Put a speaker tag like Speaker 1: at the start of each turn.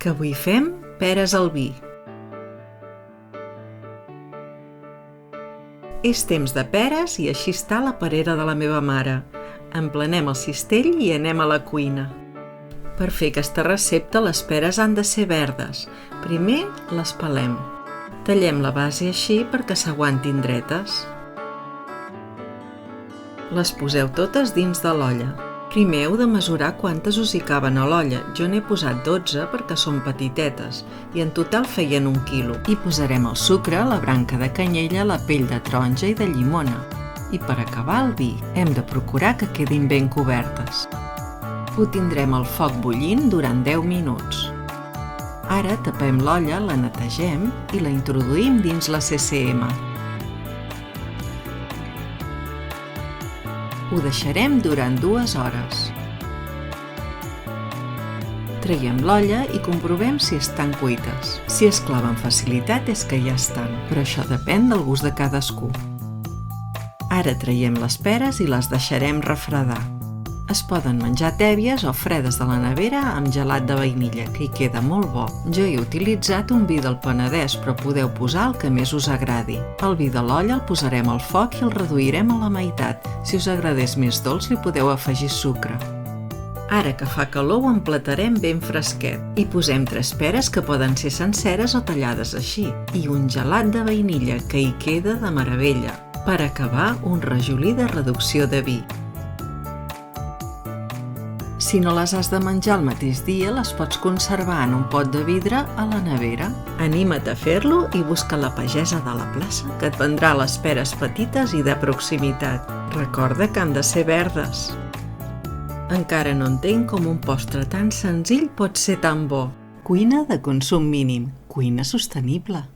Speaker 1: que avui fem peres al vi. És temps de peres i així està la perera de la meva mare. Emplenem el cistell i anem a la cuina. Per fer aquesta recepta les peres han de ser verdes. Primer les pelem. Tallem la base així perquè s'aguantin dretes. Les poseu totes dins de l'olla. Primer heu de mesurar quantes us hi caben a l'olla. Jo n'he posat 12 perquè són petitetes i en total feien 1 quilo. Hi posarem el sucre, la branca de canyella, la pell de taronja i de llimona. I per acabar el vi, hem de procurar que quedin ben cobertes. Ho tindrem al foc bullint durant 10 minuts. Ara tapem l'olla, la netegem i la introduïm dins la CCM. Ho deixarem durant 2 hores. Traiem l'olla i comprovem si estan cuites. Si es clava amb facilitat és que ja estan, però això depèn del gust de cadascú. Ara traiem les peres i les deixarem refredar. Es poden menjar tèbies o fredes de la nevera amb gelat de vainilla, que hi queda molt bo. Jo he utilitzat un vi del Penedès, però podeu posar el que més us agradi. El vi de l'olla el posarem al foc i el reduirem a la meitat. Si us agradés més dolç, li podeu afegir sucre. Ara que fa calor ho emplatarem ben fresquet. Hi posem 3 peres que poden ser senceres o tallades així i un gelat de vainilla que hi queda de meravella. Per acabar, un rajolí de reducció de vi. Si no les has de menjar el mateix dia, les pots conservar en un pot de vidre a la nevera. Anima't a fer-lo i busca la pagesa de la plaça, que et vendrà les peres petites i de proximitat. Recorda que han de ser verdes. Encara no entenc com un postre tan senzill pot ser tan bo. Cuina de consum mínim, cuina sostenible.